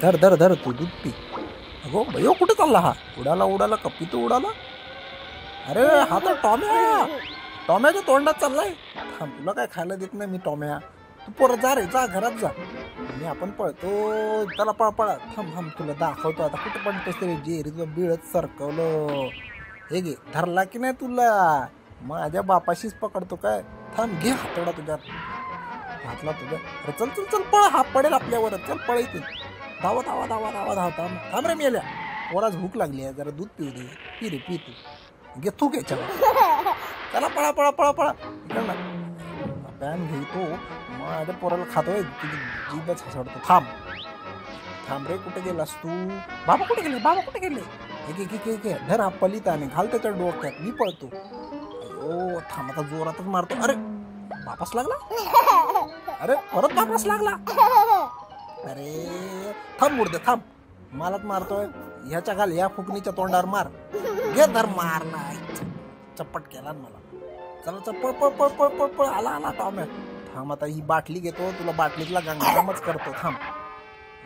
धर धर धर तू दूध पी. अगो भयो कुठे चालला हा? उडाला उडाला कप्पी तो उडाला. अरे हा तर टॉम्या. टॉम्याच्या तोंडात चाललाय. थांब, तुला काय खायला देत नाही मी टॉम्या. तू परत जा रे, जा घरात जा. मी आपण पळतो. त्याला पळ पळ. थांब थांब, तुला दाखवतो आता कुठे पडतोस तरी. जेरीचं बिळच सरकवलं. हे घे, धरला की नाही तुला? माझ्या बापाशीच पकडतो काय? थांब, घे हातोडा तुझ्यात. घातला तुझ्या. अरे चल चल चल, पळ. हा पडेल आपल्यावर. चल पळ इथे. धावा धावा धावा धावा धाव. थांब थांब रे मेल्या. पोराच भूक लागली आहे, जरा दूध पिऊ दे. पी रे, पी तू. घे तू, घे. चला पळा पळा पळा पळा. पॅन घेतो. माझ्या पोराला खातोय. तुझी जीभच हसवतो. थांब थांब रे, कुठे गेलास तू? बाबा कुठे गेले? बाबा कुठे गेले? घे धर हा पलित आणि घाल त्याच्या डोक्यात. मी पळतो. अयो थांब, आता जोरातच मारतो. अरे वापस लागला. अरे परत वापस लागला. अरे थांब मुर्दे, थांब. मलाच मारतोय. ह्याच्या घाल, या फुकणीच्या तोंडावर मार. घे धर, मार नाही. चप्पट केला मला. चला चल, पळ पळ पळ पळ पळ पळ. आला आला टॉम्या. थांब, आता ही बाटली घेतो. तुला बाटलीतला गंगारामच करतो. थांब.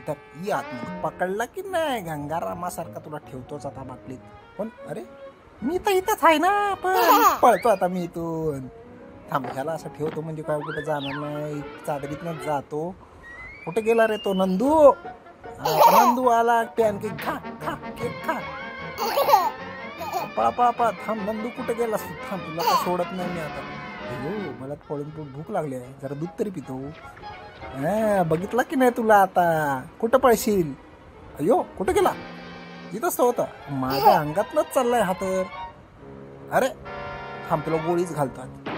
तर ही आतमध्ये पकडला की नाही गंगारामासारखा तुला ठेवतोच आता बाटलीत. पण अरे मी तर इथंच आहे ना. पण पळतो आता मी इथून. थांब, ह्याला असं ठेवतो म्हणजे काय कुठे जाणार नाही. चादरीतनच जातो. कुठे गेला रे तो नंदू? नंदू आला. पॅनकेक खा खा, केक खा. पळा पळा पळा. थांब, नंदू कुठे गेलास? थांब, तुला काय सोडत नाही मी आता. हो, मला पळून भूक लागली आहे. जरा दूध तरी पितो. बघितला की नाही तुला आता? कुठं पळशील? अयो कुठे गेला? इथंच तो होता. माझ्या अंगातनच चाललाय हा तर. अरे थांब, तुला गोळीच घालतात.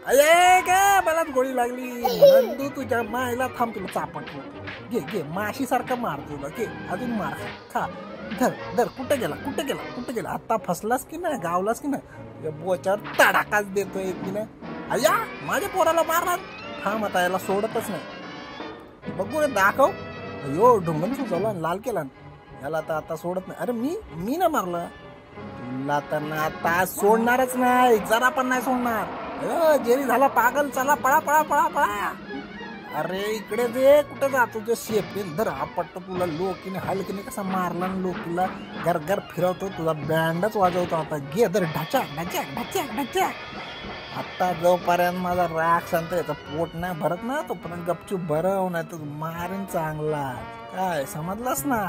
अरे काय मलाच गोळी लागली. नंदू तुझ्या मायला. थांब, तुला चापट. घे घे, माशी सारखा मार तुला. घे अजून मार. खा. धर धर. कुठे गेला? कुठे गेला? कुठे गेला? आता फसलास की नाही? गावलास की नाही? बोचावर तडाकाच देतोय की नाही? अय्या माझ्या पोराला मारला. थांब, आता याला सोडतच नाही. बघू रे, दाखव. अयो ढोंगण सुचवला, लाल केला. याला आता सोडत नाही. अरे मी ना मारलं तुला तर ना. आता सोडणारच नाही, जरा पण नाही सोडणार. जेरी झाला पागल. चला पळा पळा पळा पळा. अरे इकडे दे. कुठे जातो तुझ्या शेपटीत? धर हा पट्ट. तुला लोकीने हलकीने कसा मारला लोकीला. घर घर फिरवतो. तुझा बँडच वाजवतो आता. घे धर. ढाचा ढाचा ढाचा ढाचा. आता जोपर्यंत माझा राग सांगतो, याचं पोट नाही भरत ना, तोपर्यंत गपचूप भरव. नाही तर मारेन चांगला. काय समजलास ना?